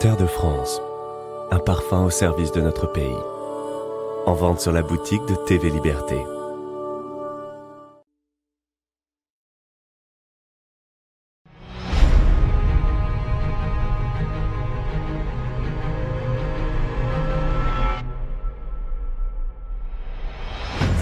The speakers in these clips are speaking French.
Terre de France, un parfum au service de notre pays. En vente sur la boutique de TV Liberté.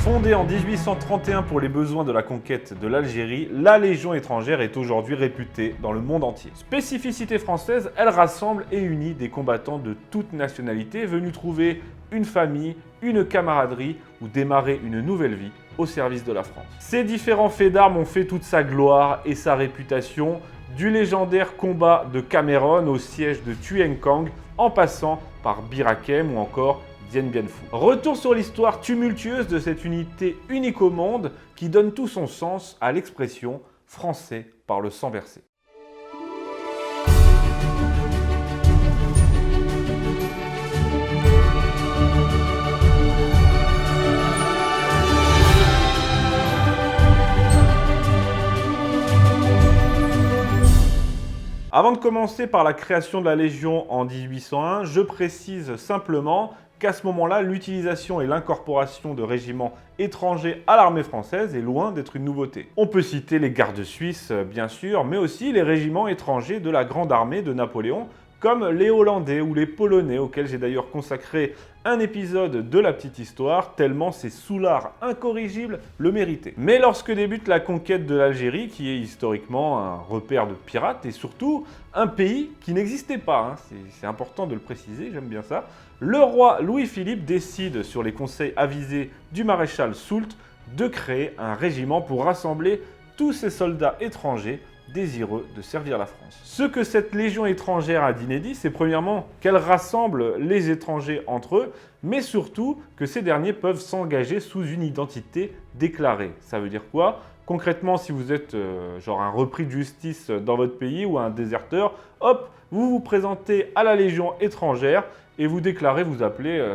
Fondée en 1831 pour les besoins de la conquête de l'Algérie, la Légion étrangère est aujourd'hui réputée dans le monde entier. Spécificité française, elle rassemble et unit des combattants de toutes nationalités venus trouver une famille, une camaraderie ou démarrer une nouvelle vie au service de la France. Ces différents faits d'armes ont fait toute sa gloire et sa réputation, du légendaire combat de Cameron au siège de Tueng Kang, en passant par Bir Hakeim ou encore Dien Bien Phu. Retour sur l'histoire tumultueuse de cette unité unique au monde qui donne tout son sens à l'expression « français par le sang versé ». Avant de commencer par la création de la Légion en 1801, je précise simplement qu'à ce moment-là, l'utilisation et l'incorporation de régiments étrangers à l'armée française est loin d'être une nouveauté. On peut citer les gardes suisses, bien sûr, mais aussi les régiments étrangers de la Grande Armée de Napoléon, comme les Hollandais ou les Polonais, auxquels j'ai d'ailleurs consacré un épisode de La Petite Histoire, tellement ces soulards incorrigibles le méritaient. Mais lorsque débute la conquête de l'Algérie, qui est historiquement un repère de pirates, et surtout un pays qui n'existait pas, c'est important de le préciser, j'aime bien ça, le roi Louis-Philippe décide, sur les conseils avisés du maréchal Soult, de créer un régiment pour rassembler tous ces soldats étrangers désireux de servir la France. Ce que cette légion étrangère a d'inédit, c'est premièrement qu'elle rassemble les étrangers entre eux, mais surtout que ces derniers peuvent s'engager sous une identité déclarée. Ça veut dire quoi ? Concrètement, si vous êtes genre un repris de justice dans votre pays ou un déserteur, hop, vous vous présentez à la légion étrangère et vous déclarez vous appeler,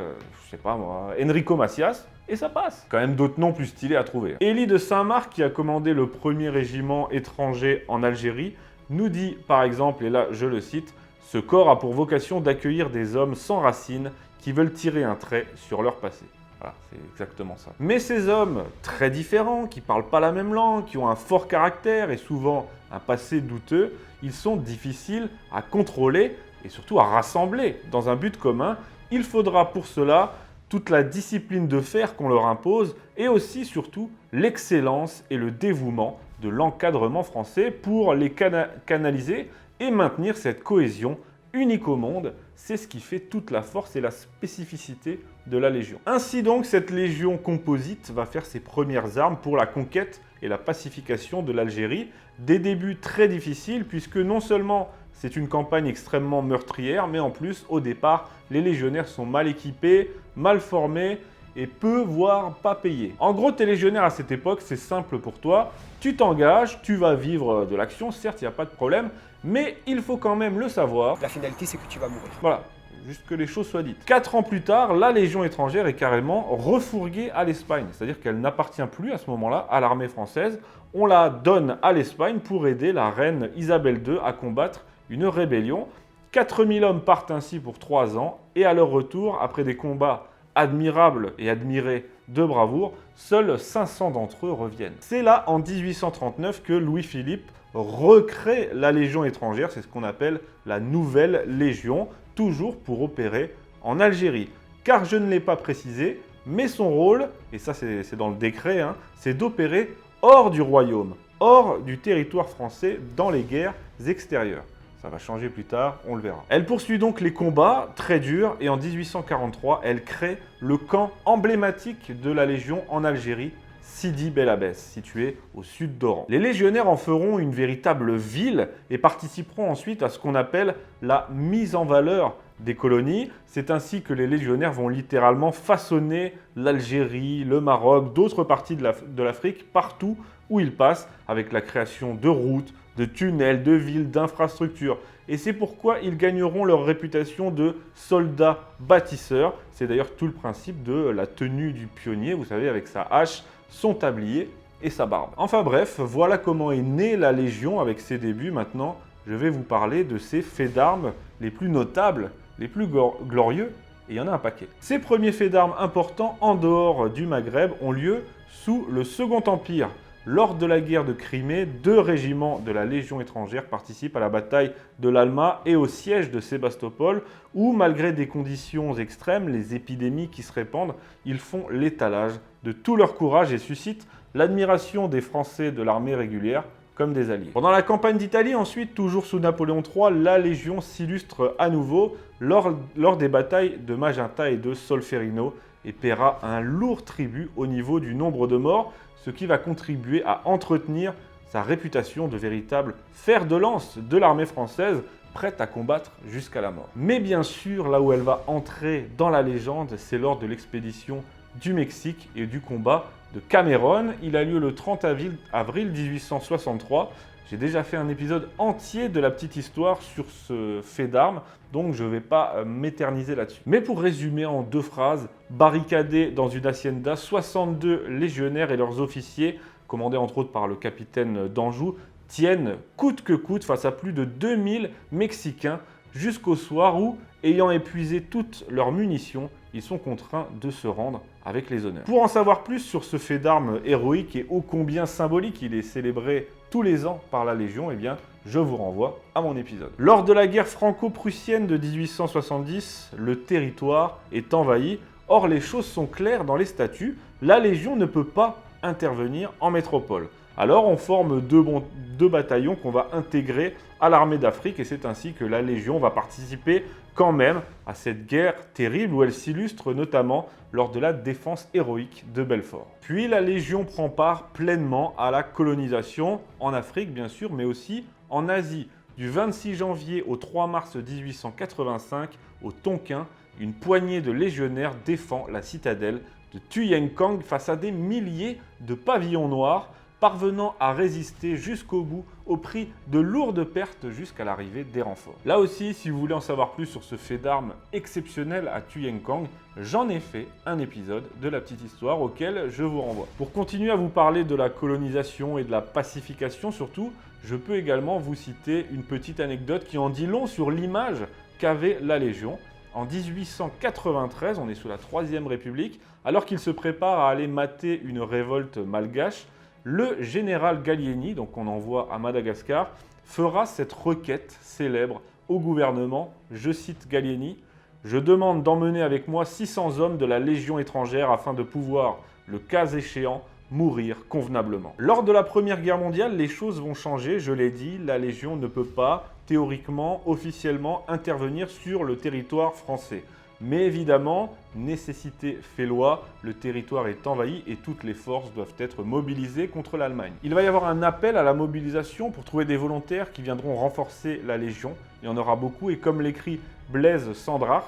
je sais pas moi, Enrico Macias. Et ça passe. Quand même d'autres noms plus stylés à trouver. Élie de Saint-Marc, qui a commandé le premier régiment étranger en Algérie, nous dit par exemple, et là je le cite, « Ce corps a pour vocation d'accueillir des hommes sans racines qui veulent tirer un trait sur leur passé. » Voilà, c'est exactement ça. Mais ces hommes très différents, qui ne parlent pas la même langue, qui ont un fort caractère et souvent un passé douteux, ils sont difficiles à contrôler et surtout à rassembler dans un but commun. Il faudra pour cela toute la discipline de fer qu'on leur impose et aussi surtout l'excellence et le dévouement de l'encadrement français pour les canaliser et maintenir cette cohésion unique au monde. C'est ce qui fait toute la force et la spécificité de la Légion. Ainsi donc, cette Légion composite va faire ses premières armes pour la conquête et la pacification de l'Algérie. Des débuts très difficiles puisque non seulement c'est une campagne extrêmement meurtrière, mais en plus, au départ, les légionnaires sont mal équipés, mal formés et peu, voire pas payés. En gros, t'es légionnaire à cette époque, c'est simple pour toi. Tu t'engages, tu vas vivre de l'action, certes, il n'y a pas de problème, mais il faut quand même le savoir. La finalité, c'est que tu vas mourir. Voilà, juste que les choses soient dites. 4 ans plus tard, la Légion étrangère est carrément refourguée à l'Espagne, c'est-à-dire qu'elle n'appartient plus à ce moment-là à l'armée française. On la donne à l'Espagne pour aider la reine Isabelle II à combattre une rébellion. 4000 hommes partent ainsi pour 3 ans et à leur retour, après des combats admirables et admirés de bravoure, seuls 500 d'entre eux reviennent. C'est là, en 1839, que Louis-Philippe recrée la Légion étrangère, c'est ce qu'on appelle la Nouvelle Légion, toujours pour opérer en Algérie. Car je ne l'ai pas précisé, mais son rôle, et ça c'est dans le décret, c'est d'opérer hors du royaume, hors du territoire français dans les guerres extérieures. Ça va changer plus tard, on le verra. Elle poursuit donc les combats très durs et en 1843, elle crée le camp emblématique de la Légion en Algérie, Sidi Bel Abbès, situé au sud d'Oran. Les légionnaires en feront une véritable ville et participeront ensuite à ce qu'on appelle la mise en valeur des colonies. C'est ainsi que les légionnaires vont littéralement façonner l'Algérie, le Maroc, d'autres parties de l'Afrique, partout où ils passent, avec la création de routes, de tunnels, de villes, d'infrastructures. Et c'est pourquoi ils gagneront leur réputation de soldats bâtisseurs. C'est d'ailleurs tout le principe de la tenue du pionnier, vous savez, avec sa hache, son tablier et sa barbe. Enfin bref, voilà comment est née la Légion avec ses débuts maintenant je vais vous parler de ces faits d'armes les plus notables, les plus glorieux, et il y en a un paquet. Ces premiers faits d'armes importants en dehors du Maghreb ont lieu sous le Second Empire. Lors de la guerre de Crimée, 2 régiments de la Légion étrangère participent à la bataille de l'Alma et au siège de Sébastopol, où malgré des conditions extrêmes, les épidémies qui se répandent, ils font l'étalage de tout leur courage et suscitent l'admiration des Français de l'armée régulière comme des alliés. Pendant la campagne d'Italie, ensuite, toujours sous Napoléon III, la Légion s'illustre à nouveau lors des batailles de Magenta et de Solferino et paiera un lourd tribut au niveau du nombre de morts, ce qui va contribuer à entretenir sa réputation de véritable fer de lance de l'armée française, prête à combattre jusqu'à la mort. Mais bien sûr, là où elle va entrer dans la légende, c'est lors de l'expédition du Mexique et du combat de Cameron. Il a lieu le 30 avril 1863. J'ai déjà fait un épisode entier de la petite histoire sur ce fait d'armes, donc je ne vais pas m'éterniser là-dessus. Mais pour résumer en 2 phrases, barricadés dans une hacienda, 62 légionnaires et leurs officiers, commandés entre autres par le capitaine d'Anjou, tiennent coûte que coûte face à plus de 2000 Mexicains jusqu'au soir où, ayant épuisé toutes leurs munitions, ils sont contraints de se rendre avec les honneurs. Pour en savoir plus sur ce fait d'armes héroïque et ô combien symbolique, il est célébré tous les ans par la Légion, eh bien, je vous renvoie à mon épisode. Lors de la guerre franco-prussienne de 1870, le territoire est envahi. Or, les choses sont claires dans les statuts, la Légion ne peut pas intervenir en métropole. Alors, on forme 2 bataillons qu'on va intégrer à l'armée d'Afrique et c'est ainsi que la Légion va participer quand même à cette guerre terrible où elle s'illustre notamment lors de la défense héroïque de Belfort. Puis la Légion prend part pleinement à la colonisation en Afrique bien sûr, mais aussi en Asie. Du 26 janvier au 3 mars 1885, au Tonkin, une poignée de légionnaires défend la citadelle de Tuyengkang face à des milliers de pavillons noirs, parvenant à résister jusqu'au bout au prix de lourdes pertes jusqu'à l'arrivée des renforts. Là aussi, si vous voulez en savoir plus sur ce fait d'armes exceptionnel à Tuyengkang, j'en ai fait un épisode de la petite histoire auquel je vous renvoie. Pour continuer à vous parler de la colonisation et de la pacification surtout, je peux également vous citer une petite anecdote qui en dit long sur l'image qu'avait la Légion. En 1893, on est sous la Troisième République, alors qu'il se prépare à aller mater une révolte malgache, le général Gallieni, donc on envoie à Madagascar, fera cette requête célèbre au gouvernement. Je cite Gallieni, « Je demande d'emmener avec moi 600 hommes de la Légion étrangère afin de pouvoir, le cas échéant, mourir convenablement. » Lors de la Première Guerre mondiale, les choses vont changer, je l'ai dit, la Légion ne peut pas, théoriquement, officiellement, intervenir sur le territoire français. Mais évidemment, nécessité fait loi, le territoire est envahi et toutes les forces doivent être mobilisées contre l'Allemagne. Il va y avoir un appel à la mobilisation pour trouver des volontaires qui viendront renforcer la Légion. Il y en aura beaucoup et comme l'écrit Blaise Sandrars,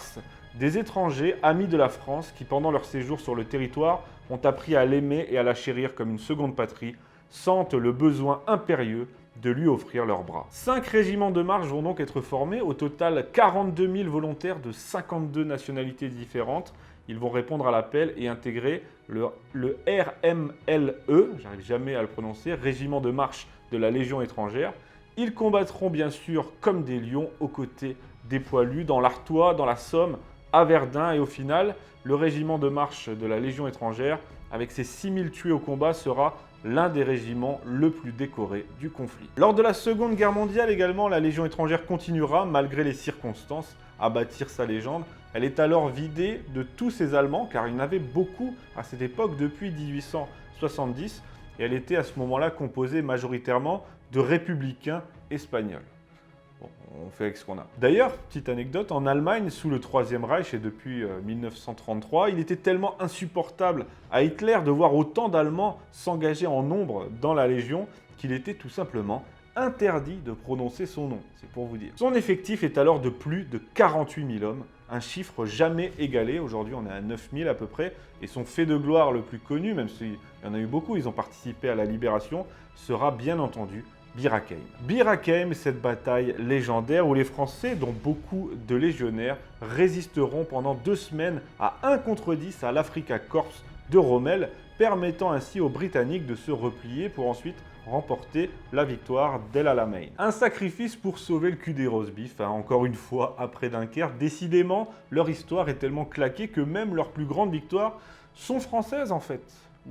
des étrangers amis de la France qui pendant leur séjour sur le territoire ont appris à l'aimer et à la chérir comme une seconde patrie, sentent le besoin impérieux de lui offrir leurs bras. 5 régiments de marche vont donc être formés, au total 42 000 volontaires de 52 nationalités différentes. Ils vont répondre à l'appel et intégrer le RMLE, j'arrive jamais à le prononcer, Régiment de marche de la Légion étrangère. Ils combattront bien sûr comme des lions aux côtés des poilus dans l'Artois, dans la Somme, à Verdun et au final, le régiment de marche de la Légion étrangère, avec ses 6 000 tués au combat, sera l'un des régiments le plus décoré du conflit. Lors de la Seconde Guerre mondiale également, la Légion étrangère continuera, malgré les circonstances, à bâtir sa légende. Elle est alors vidée de tous ses Allemands, car il y en avait beaucoup à cette époque depuis 1870, et elle était à ce moment-là composée majoritairement de républicains espagnols. Bon, on fait avec ce qu'on a. D'ailleurs, petite anecdote, en Allemagne, sous le Troisième Reich et depuis 1933, il était tellement insupportable à Hitler de voir autant d'Allemands s'engager en nombre dans la Légion qu'il était tout simplement interdit de prononcer son nom, c'est pour vous dire. Son effectif est alors de plus de 48 000 hommes, un chiffre jamais égalé. Aujourd'hui, on est à 9 000 à peu près, et son fait de gloire le plus connu, même s'il y en a eu beaucoup, ils ont participé à la libération, sera bien entendu Bir Hakeim. Bir Hakeim, cette bataille légendaire où les Français, dont beaucoup de légionnaires, résisteront pendant 2 semaines à 1 contre 10 à l'Afrika Korps de Rommel, permettant ainsi aux Britanniques de se replier pour ensuite remporter la victoire d'El Alamein. Un sacrifice pour sauver le cul des roast beef, hein, encore une fois après Dunkerque. Décidément, leur histoire est tellement claquée que même leurs plus grandes victoires sont françaises en fait.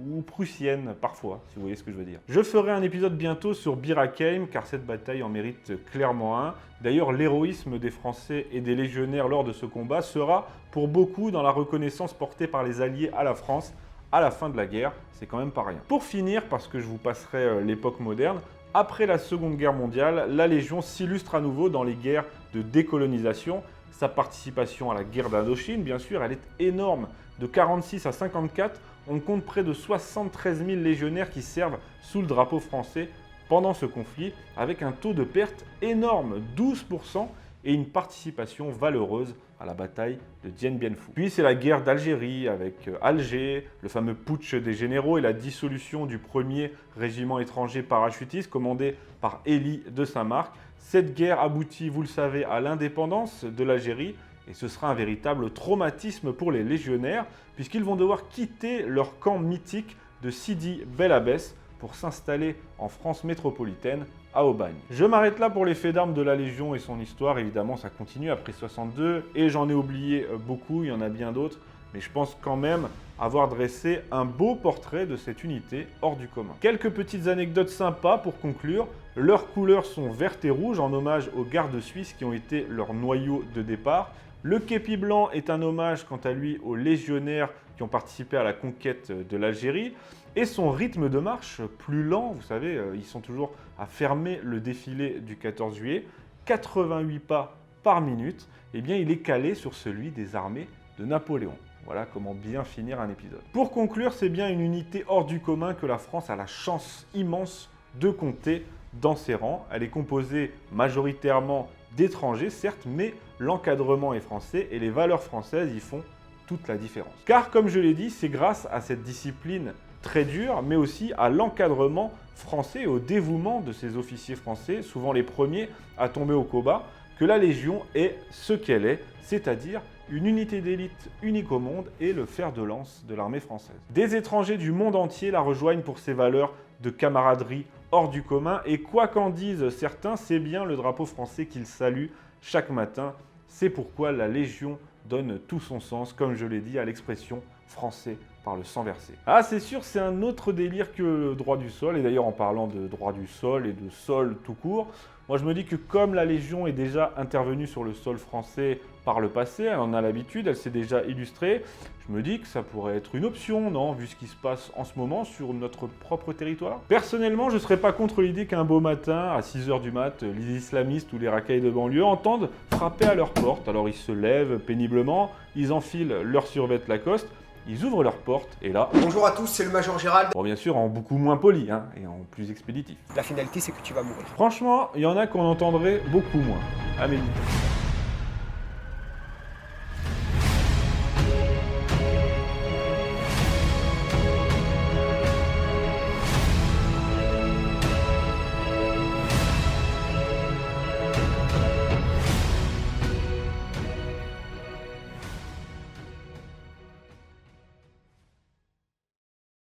Ou prussiennes parfois, si vous voyez ce que je veux dire. Je ferai un épisode bientôt sur Bir Hakeim, car cette bataille en mérite clairement un. D'ailleurs, l'héroïsme des Français et des légionnaires lors de ce combat sera pour beaucoup dans la reconnaissance portée par les Alliés à la France à la fin de la guerre. C'est quand même pas rien. Pour finir, parce que je vous passerai l'époque moderne, après la Seconde Guerre mondiale, la Légion s'illustre à nouveau dans les guerres de décolonisation. Sa participation à la guerre d'Indochine, bien sûr, elle est énorme. De 1946 à 1954, on compte près de 73 000 légionnaires qui servent sous le drapeau français pendant ce conflit, avec un taux de perte énorme, 12%, et une participation valeureuse à la bataille de Dien Bien Phu. Puis c'est la guerre d'Algérie avec Alger, le fameux putsch des généraux et la dissolution du premier régiment étranger parachutiste commandé par Élie de Saint-Marc. Cette guerre aboutit, vous le savez, à l'indépendance de l'Algérie et ce sera un véritable traumatisme pour les légionnaires puisqu'ils vont devoir quitter leur camp mythique de Sidi Bel Abbès pour s'installer en France métropolitaine à Aubagne. Je m'arrête là pour les faits d'armes de la Légion et son histoire. Évidemment, ça continue après 62 et j'en ai oublié beaucoup, il y en a bien d'autres. Mais je pense quand même avoir dressé un beau portrait de cette unité hors du commun. Quelques petites anecdotes sympas pour conclure. Leurs couleurs sont vertes et rouges en hommage aux gardes suisses qui ont été leur noyau de départ. Le képi blanc est un hommage quant à lui aux légionnaires qui ont participé à la conquête de l'Algérie. Et son rythme de marche, plus lent, vous savez, ils sont toujours à fermer le défilé du 14 juillet, 88 pas par minute, eh bien il est calé sur celui des armées de Napoléon. Voilà comment bien finir un épisode. Pour conclure, c'est bien une unité hors du commun que la France a la chance immense de compter dans ses rangs. Elle est composée majoritairement d'étrangers, certes, mais l'encadrement est français et les valeurs françaises y font toute la différence. Car, comme je l'ai dit, c'est grâce à cette discipline très dure, mais aussi à l'encadrement français et au dévouement de ces officiers français, souvent les premiers à tomber au combat, que la Légion est ce qu'elle est, c'est-à-dire une unité d'élite unique au monde et le fer de lance de l'armée française. Des étrangers du monde entier la rejoignent pour ses valeurs de camaraderie hors du commun et quoi qu'en disent certains, c'est bien le drapeau français qu'ils saluent chaque matin. C'est pourquoi la Légion donne tout son sens, comme je l'ai dit, à l'expression « français par le sang versé ». Ah, c'est sûr, c'est un autre délire que le droit du sol. Et d'ailleurs, en parlant de droit du sol et de sol tout court, moi je me dis que comme la Légion est déjà intervenue sur le sol français par le passé, elle en a l'habitude, elle s'est déjà illustrée, je me dis que ça pourrait être une option, non, vu ce qui se passe en ce moment sur notre propre territoire. Personnellement, je ne serais pas contre l'idée qu'un beau matin, à 6 h du mat, les islamistes ou les racailles de banlieue entendent frapper à leur porte. Alors ils se lèvent péniblement, ils enfilent leur survêt Lacoste, ils ouvrent leur porte et là... Bonjour à tous, c'est le Major Gérald. Bon, bien sûr, en beaucoup moins poli hein, et en plus expéditif. La finalité, c'est que tu vas mourir. Franchement, il y en a qu'on entendrait beaucoup moins. À méditer.